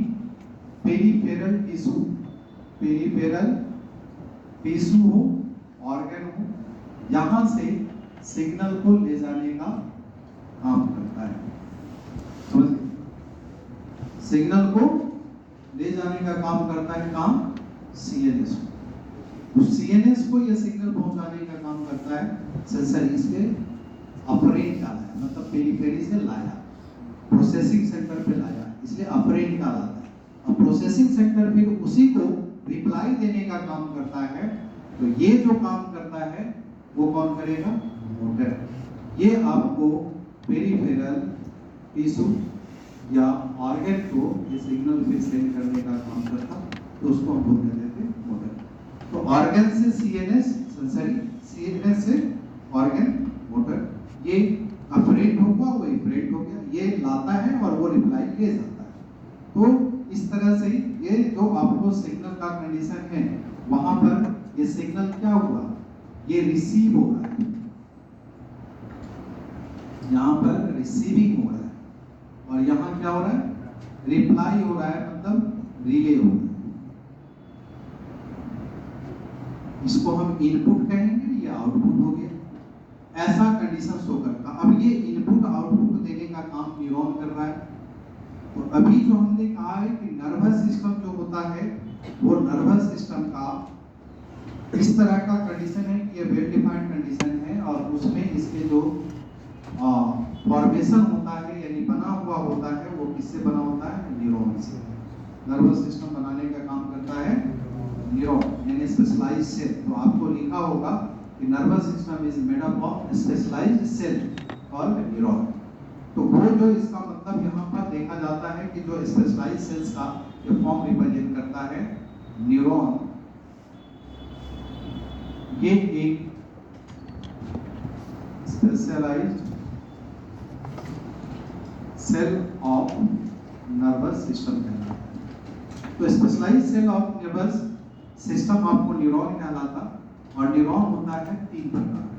पेरिफेरल टिश्यू, पेरिफेरल टिश्यू हो, ऑर्गन हो, यहां से सिग्नल को ले जाने का काम करता है। समझ? सिग्नल को ले जाने का काम करता है काम सीएनएस को। उस सीएनएस को यह सिग्नल पहुंचाने का काम करता है सेंसरी। इसके अपरेंट डाला है, मतलब पेरिफेरी से लाया, प्रोसेसिंग सेंटर पे लाया, इसलिए अपरेंट का लाता है। अब प्रोसेसिंग सेंटर फिर उसी को रिप्लाई देने का काम करता है। तो ये जो काम करता है वो कौन करेगा? मोटर। ये आपको पेरिफेरल टिश्यू या ऑर्गन को ये सिग्नल फिर सेंड करने का काम करता, तो उसको हम बोल देते हैं मोटर। तो ऑर्गन से सीएनएस सेंसरी, सीएनएस से ऑर्गन मोटर। ये अफरेंट होगा, वो इफरेंट हो गया, ये लाता है और वो रिप्लाई ले जाता है। तो इस तरह से ये जो आपको सिग्नल का कंडीशन है वहां पर ये सिग्नल क्या हुआ, ये रिसीव हो रहा है, यहाँ पर रिसीविंग हो रहा है, और यहाँ क्या हो रहा है? रिप्लाई हो रहा है, मतलब रिले हो रहा है। इसको हम इनपुट कहेंगे, ये आउटपुट हो गया। ऐसा कंडीशन शो करता। अब ये इनपुट आउटपुट देने का काम न्यूरॉन कर रहा है। तो अभी जो हमने कहा है कि नर्वस सिस्टम जो होता है वो नर्वस सिस्टम का इस तरह का कंडीशन है कि ये वेल डिफाइंड कंडीशन है, और उसमें इसके जो फॉर्मेशन होता है यानी बना हुआ होता है वो किससे बना होता है? न्यूरॉन से। नर्वस सिस्टम बनाने का काम करता है न्यूरॉन यानी स्पेशलाइज्ड सेल। तो आपको लिखा होगा कि nervous system is made up of specialised cell called neuron. तो वो जो इसका मतलब यहाँ पर देखा जाता है कि जो स्पेशलाइज्ड सेल्स का ये फॉर्म रिप्रेजेंट करता है न्यूरॉन, ये एक specialised cell of nervous system कहलाता है। तो specialised cell of nervous system आपको न्यूरॉन कहलाता, और न्यूरॉन होता है 3 प्रकार।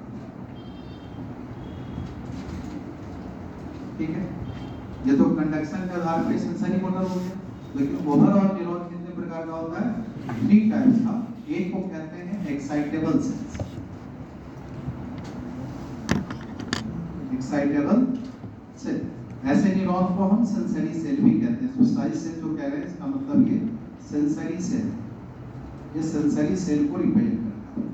ठीक है, ये तो कंडक्शन के आधार पे सेंसरी मोटर हो गया, लेकिन ओवरऑल न्यूरॉन कितने प्रकार का होता है? 3 टाइप्स का। एक को कहते हैं एक्साइटेबल सेल्स, एक्साइटेबल सेल। ऐसे न्यूरॉन को हम सेंसरी सेल भी कहते हैं। स्पेशलाइज्ड सेल जो कह रहे हैं इसका मतलब ये सेंसरी सेल, ये सेंसरी सेल को रिप्रेजेंट करता है।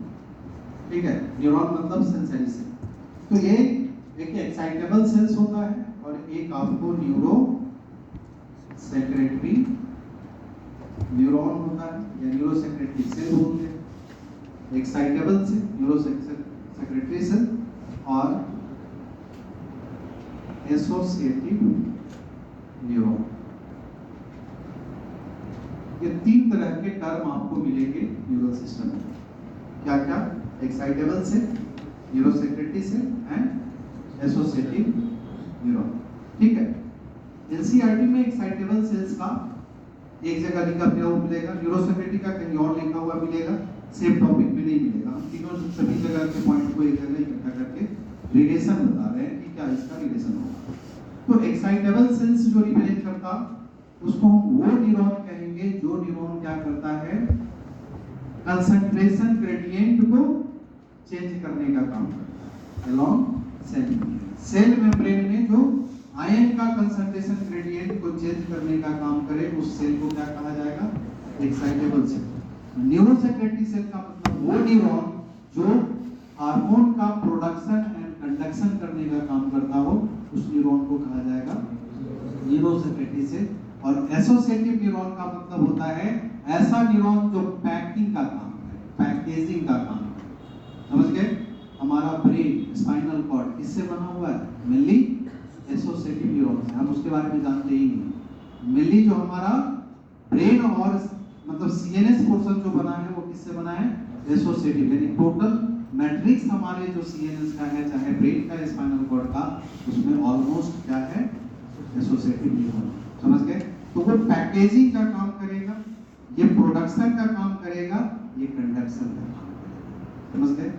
ठीक है, न्यूरॉन मतलब सेंसरी सेल। तो ये एक एक्साइटेबल सेल्स होता है और एक आपको न्यूरो सेक्रेटरी न्यूरॉन होता है या न्यूरो सेक्रेटरी सेल बोलते हैं। Excitable cell, neuro secretory cell और एसोसिएटिव न्यूरॉन। ये 3 तरह के टर्म आपको मिलेंगे न्यूरल सिस्टम में। क्या क्या? Excitable cell, neuro secretory cell and associative neuron. ठीक है, एनसीईआरटी में एक्साइटेबल सेल्स का एक जगह लिखा हुआ मिलेगा, न्यूरो सेक्रेटरी का कहीं और लिखा हुआ मिलेगा, सेम टॉपिक में नहीं मिलेगा। हम तीनों सभी जगह के पॉइंट को एक जगह इकट्ठा करके रिलेशन बता रहे हैं कि क्या इसका रिलेशन होगा। तो एक्साइटेबल सेल्स जो रिप्रेजेंट करता, उसको हम वो न्यूरॉन कहेंगे जो न्यूरॉन क्या करता है, कंसंट्रेशन ग्रेडियंट को चेंज करने का काम करता है अलोंग सेल मेम्ब्रेन में। जो आयन का कंसंट्रेशन ग्रेडियंट को चेंज करने का काम करे, उस सेल को क्या कहा जाएगा? Excitable cell. Neuro secretory cell का मतलब वो न्यूरॉन जो हार्मोन का प्रोडक्शन एंड कंडक्शन करने का काम करता हो, उस न्यूरॉन को कहा जाएगा न्यूरो सेक्रेटरी सेल। और एसोसिएटिव न्यूरॉन का मतलब होता है ऐसा न्यूरॉन जो पैकिंग का काम करे, पैकेजिंग का काम करे। समझ गए? हमारा ब्रेन, स्पाइनल कॉर्ड किससे बना हुआ है? मेनली एसोसिएटिव न्यूरॉन से। हम उसके बारे में जानते ही नहीं। मेनली जो हमारा ब्रेन और मतलब सीएनएस पोर्शन जो बना है वो किससे बना है? एसोसिएटिव। यानी टोटल मैट्रिक्स हमारे जो सीएनएस का है, चाहे ब्रेन का, स्पाइनल कॉर्ड का, उसमें ऑलमोस्ट क्या है? Associative neuron. समझ गए? तो वो पैकेजिंग का काम करेगा, ये प्रोडक्शन का काम करेगा, ये कंडक्शन का काम करेगा। समझ गए?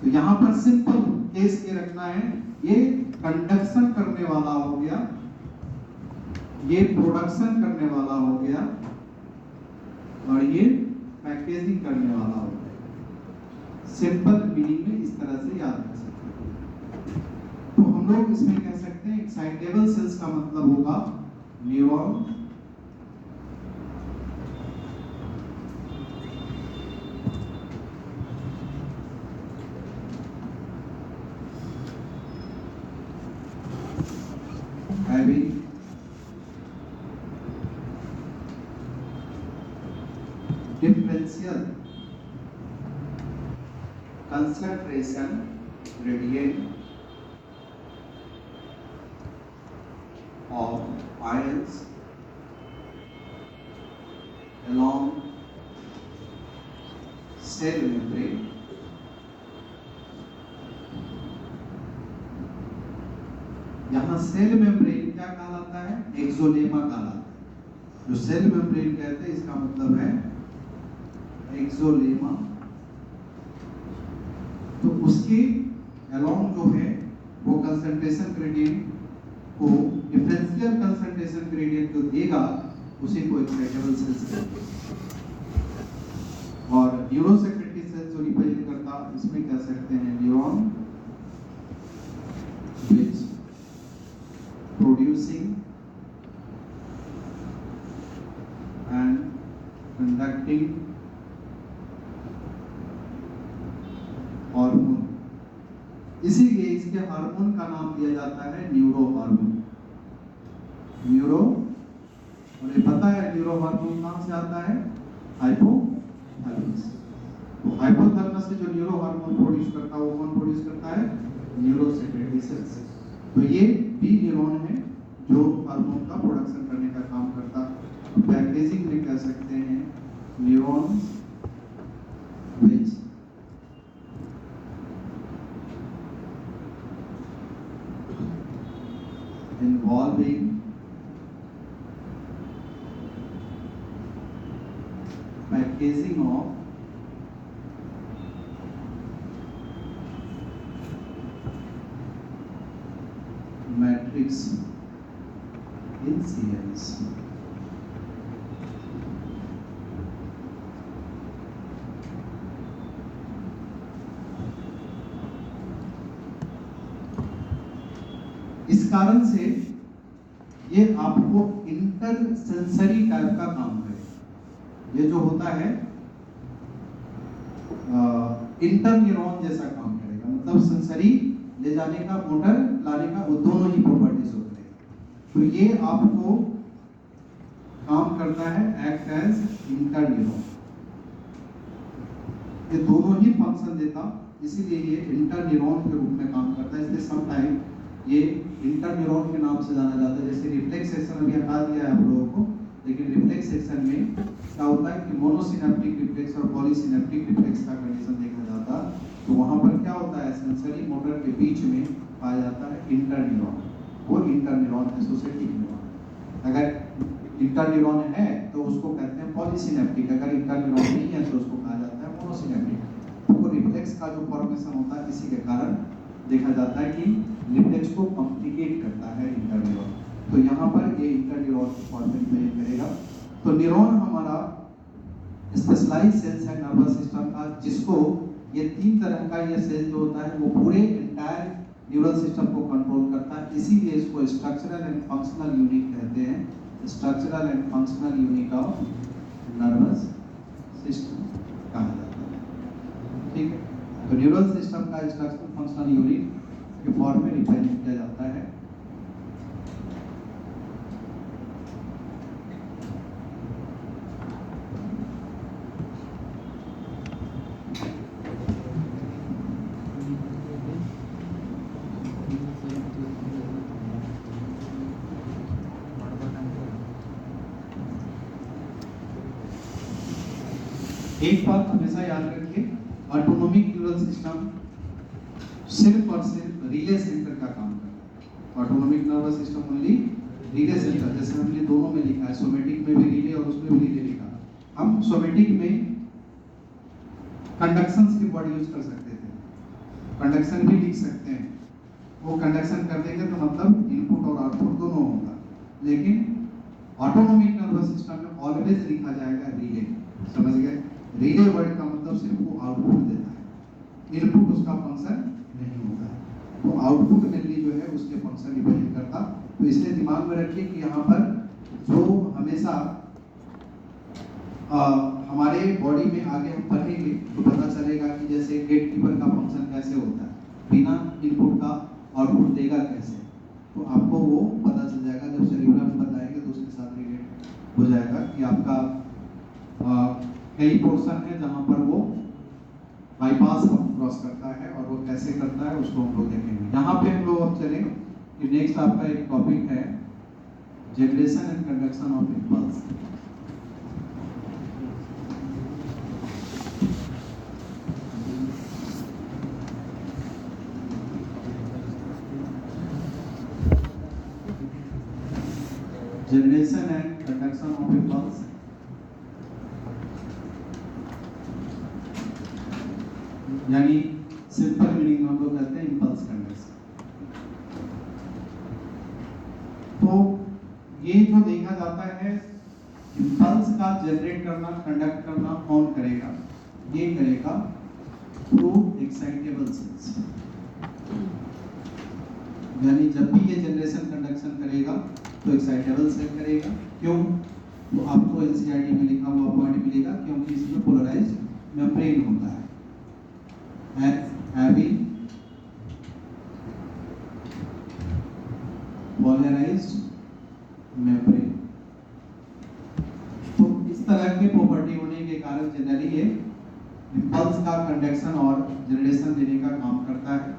तो यहाँ पर सिंपल केस ये रखना है, ये कंडक्शन करने वाला हो गया, ये प्रोडक्शन करने वाला हो गया, और ये पैकेजिंग करने वाला हो गया। सिंपल मीनिंग में इस तरह से याद कर सकते हैं। तो हम लोग इसमें कह सकते हैं एक्साइटेबल सेल्स का मतलब होगा neuron, having differential concentration gradient of ions along cell membrane यहाँ सेल मेम्ब्रेन क्या कहलाता है? एक्सोलेमा कहलाता है। जो सेल मेम्ब्रेन कहते हैं इसका मतलब है एक्सोलेमा। तो उसके अलोंग जो है वो कंसंट्रेशन ग्रेडियंट को, डिफरेंशियल कंसंट्रेशन ग्रेडियंट जो देगा उसी को एक्साइटेबल सेल्स कहते हैं। और न्यूरो सेक्रेटरी सेल जो रिप्रेजेंट करता, इसमें कह सकते हैं neuron which producing and conducting hormone. इसीलिए इसके हार्मोन का नाम दिया जाता है न्यूरो हार्मोन। न्यूरो, और ये पता है न्यूरो हार्मोन कहां से आता है? हाइपोथैलेमस। से जो न्यूरो हार्मोन प्रोड्यूस करता है वो कौन प्रोड्यूस करता है? Neurosecretory cells. तो ये बी न्यूरॉन है जो हार्मोन का प्रोडक्शन करने का काम करता है। पैकेजिंग में कह सकते हैं neurons which involving packaging of matrix in CNS. इस कारण से ये आपको इंटर सेंसरी टाइप का काम करेगा। ये जो होता है इंटर न्यूरॉन जैसा काम करेगा, मतलब सेंसरी ले जाने का, मोटर लाने का, वो दोनों ही प्रॉपर्टीज होते हैं। तो ये आपको काम करता है एक्ट एज इंटर न्यूरॉन। ये दोनों ही फंक्शन देता, इसीलिए ये इंटर न्यूरॉन के रूप में काम करता है। इसलिए समटाइम ये इंटर न्यूरॉन के नाम से जाना जाता है। जैसे रिफ्लेक्स सेक्शन अभी हटा दिया है आप लोगों को, लेकिन रिफ्लेक्स सेक्शन में क्या होता है कि मोनोसिनेप्टिक रिफ्लेक्स और पॉलीसिनेप्टिक रिफ्लेक्स का कंडीशन देखा जाता है। तो वहां पर क्या होता है, सेंसरी मोटर के बीच में पाया जाता है इंटर न्यूरॉन। वो इंटर न्यूरॉन एसोसिएटिव न्यूरॉन। अगर इंटर न्यूरॉन है तो उसको कहते हैं पॉलीसिनेप्टिक, अगर इंटर न्यूरॉन नहीं है तो उसको कहा जाता है मोनोसिनेप्टिक। तो वो रिफ्लेक्स का जो फॉर्मेशन होता है, इसी के कारण देखा जाता है कि रिफ्लेक्स को कॉम्प्लिकेट करता है इंटर न्यूरॉन। तो यहाँ पर ये इंटर न्यूरॉन फॉर्मेट में करेगा। तो न्यूरॉन हमारा स्पेशलाइज्ड सेल्स है नर्वस सिस्टम का, जिसको ये तीन तरह का ये सेल जो होता है वो पूरे एंटायर न्यूरल सिस्टम को कंट्रोल करता है। इसीलिए इसको स्ट्रक्चरल एंड फंक्शनल यूनिट कहते हैं। Structural and functional unit of nervous system कहा जाता है। ठीक है, तो न्यूरल सिस्टम का स्ट्रक्चरल फंक्शनल यूनिट के फॉर्म में रिप्रेजेंट किया जाता है। एक बात हमेशा याद रखिए, ऑटोनोमिक न्यूरल सिस्टम सिर्फ और सिर्फ रिले सेंटर का काम करता है। Autonomic nervous system only relay centre, जैसे हमने दोनों में लिखा है, सोमेटिक में भी रिले और उसमें भी रिले लिखा। हम सोमेटिक में कंडक्शंस की वर्ड यूज कर सकते थे, कंडक्शन भी लिख सकते हैं। वो कंडक्शन कर देंगे तो मतलब इनपुट और आउटपुट दोनों होगा। लेकिन ऑटोनोमिक नर्वस सिस्टम में ऑलवेज लिखा जाएगा रिले। समझ गए? रिले वर्ड का मतलब सिर्फ वो आउटपुट देता है, इनपुट उसका फंक्शन नहीं होता है। तो आउटपुट मेनली जो है उसके फंक्शन रिप्रेजेंट करता। तो इसलिए दिमाग में रखिए कि यहाँ पर जो हमेशा हमारे बॉडी में आगे हम पढ़ेंगे तो पता चलेगा कि जैसे गेट कीपर का फंक्शन कैसे होता है, बिना इनपुट का आउटपुट देगा कैसे, तो आपको वो पता चल जाएगा जब सेरिब्रम बताएंगे तो उसके साथ रिलेट हो जाएगा कि आपका कई पोर्शन है जहाँ पर वो बाईपास क्रॉस करता है और वो कैसे करता है उसको हम लोग देखेंगे। यहाँ पे हम लोग अब चलें कि नेक्स्ट आपका एक टॉपिक है generation and conduction of impulse. Generation and conduction of impulse यानी सिंपल मीनिंग हम लोग कहते हैं इम्पल्स कंडक्शन। तो ये जो देखा जाता है इम्पल्स का जनरेट करना, कंडक्ट करना कौन करेगा? ये करेगा थ्रू एक्साइटेबल सेल्स। यानी जब भी ये जनरेशन कंडक्शन करेगा तो एक्साइटेबल सेल करेगा। क्यों? तो आपको एनसीईआरटी में लिखा हुआ पॉइंट मिलेगा, क्योंकि इसमें पोलराइज्ड मेम्ब्रेन होता है। having polarized membrane। तो इस तरह की प्रॉपर्टी होने के कारण जनरली ये इम्पल्स इम्पल्स का कंडक्शन और जनरेशन देने का काम करता है।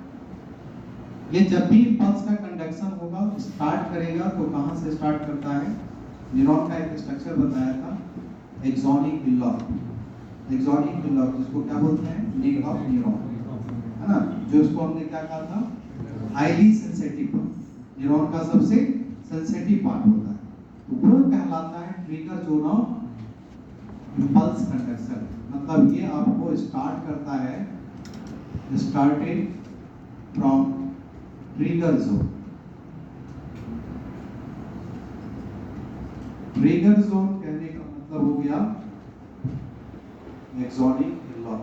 ये जब भी इम्पल्स का कंडक्शन होगा, स्टार्ट करेगा तो कहां से स्टार्ट करता है? न्यूरॉन का एक स्ट्रक्चर बताया था, एक्सोनिक हिल्लॉक। एक्सोनिक हिल्लॉक जिसको क्या बोलते हैं? नेक ऑफ न्यूरॉन, है ना, जो इसको हमने क्या कहा था? हाईली सेंसिटिव, न्यूरॉन का सबसे सेंसिटिव पार्ट होता है, तो वो कहलाता है trigger zone of impulse conduction. मतलब ये आपको स्टार्ट करता है, starting from trigger zone. Trigger zone कहने का मतलब हो गया एक्सोनिक हिल्लॉक।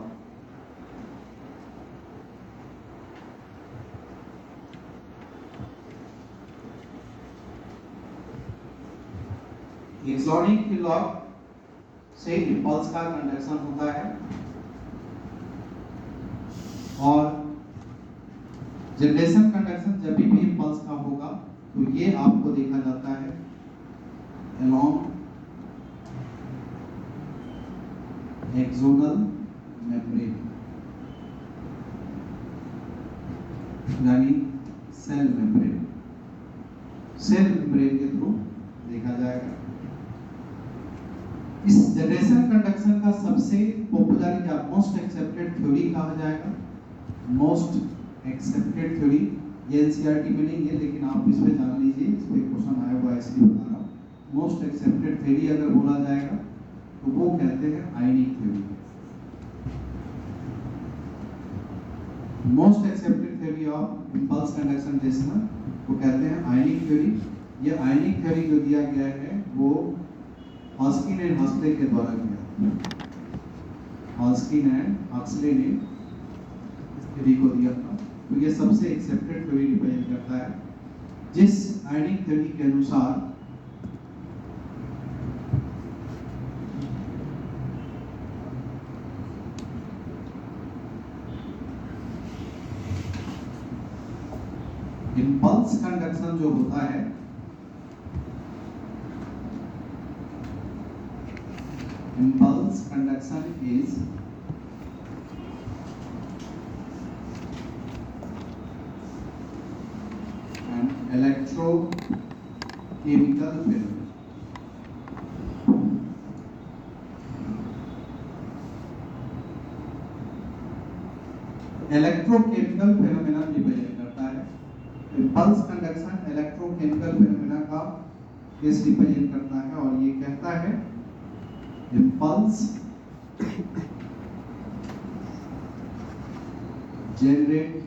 एक्सोनिक हिल्लॉक से इम्पल्स का कंडक्शन होता है और जनरेशन कंडक्शन जब भी इम्पल्स का होगा तो ये आपको देखा जाता है along एक्सोनल मेम्ब्रेन, यानी सेल मेम्ब्रेन। सेल मेम्ब्रेन के थ्रू देखा जाएगा। इस जनरेशन कंडक्शन का सबसे पॉपुलर या मोस्ट एक्सेप्टेड थ्योरी कहा जाएगा। मोस्ट एक्सेप्टेड थ्योरी, ये एनसीईआरटी में नहीं है लेकिन आप इस पे जान लीजिए, इस पे क्वेश्चन आया हुआ है इसलिए बता रहा हूँ। मोस्ट एक्सेप्टेड थ्योरी अगर बोला जाएगा तो वो कहते हैं ionic theory. Most accepted theory of impulse conduction जैसे वो कहते हैं आयनिक थ्योरी। ये आयनिक थ्योरी जो दिया गया है वो हॉस्किन एंड हक्सले के द्वारा दिया। हॉस्किन एंड हक्सले ने इस थ्योरी को दिया था, तो ये सबसे एक्सेप्टेड थ्योरी रिप्रेजेंट करता है, जिस आयनिक थ्योरी के अनुसार इम्पल्स कंडक्शन जो होता है, impulse conduction is an electrochemical phenomenon. Electrochemical phenomena represent करता है। इम्पल्स कंडक्शन इलेक्ट्रोकेमिकल फेनोमेना का केस रिप्रेजेंट करता है और ये कहता है impulse generate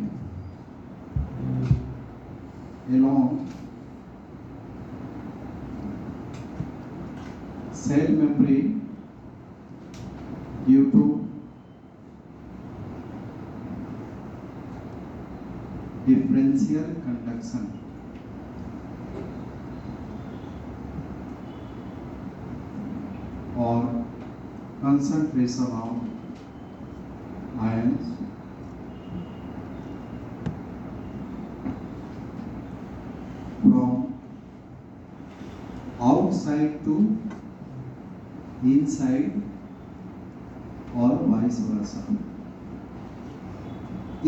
along cell membrane due to differential conduction or concentration of ions from outside to inside और वाइस वर्सा।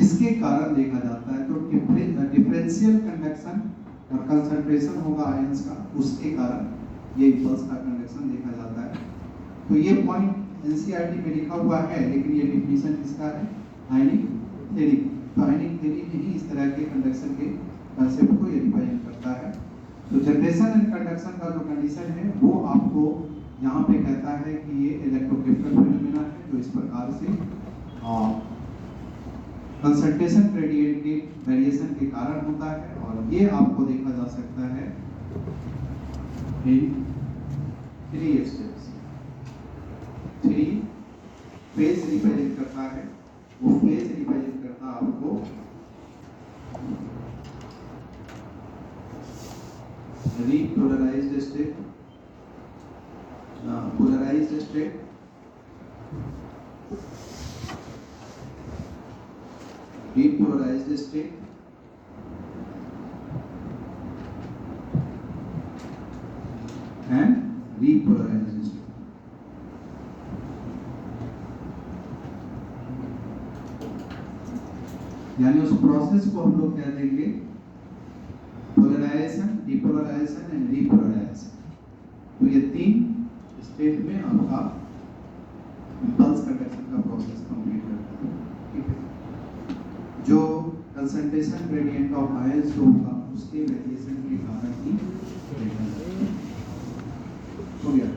इसके कारण देखा जाता है तो डिफरेंशियल कंडक्शन और कंसंट्रेशन होगा आयंस का, उसके कारण ये इम्पल्स का कंडक्शन देखा जाता है। तो ये पॉइंट एनसीईआरटी में लिखा हुआ है, लेकिन ये डिफिनीशन किसका है? आयनिक थ्योरी। तो आयनिक थ्योरी में ही इस तरह के कंडक्शन के कंसेप्ट को ये रिप्रेजेंट करता है। तो जनरेशन एंड कंडक्शन का जो कंडीशन है वो आपको यहाँ पे कहता है कि ये इलेक्ट्रोकेमिकल फेनोमेना है जो इस प्रकार से कंसंट्रेशन ग्रेडियंट के वेरिएशन के कारण होता है, और ये आपको देखा जा सकता है इन 3 स्टेप्स। 3 फेज रिप्रेजेंट करता है। वो फेज रिप्रेजेंट करता है आपको repolarized state, polarized state, depolarized state, and repolarized state। यानी उस प्रोसेस को हम लोग कह देंगे पोलराइजेशन, डिपोलराइजेशन एंड रीपोलराइजेशन। तो ये 3 स्टेट में आपका इम्पल्स कंडक्शन का प्रोसेस कंप्लीट करता है। ठीक है, जो कंसंट्रेशन ग्रेडियंट ऑफ आयंस जो होगा उसके वेरिएशन के कारण ही हो गया।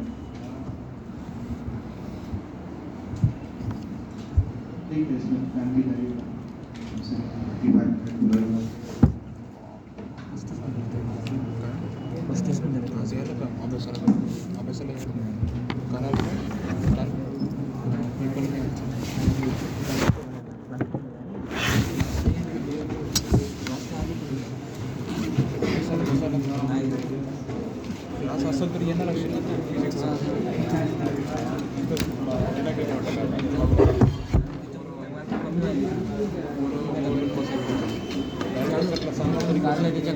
ठीक है, इसमें फैमिली लगेगा हमसे 35 मिनट लगेगा। असेल तर येणार असेल ना फिजिक्सचा काढलं त्याच्या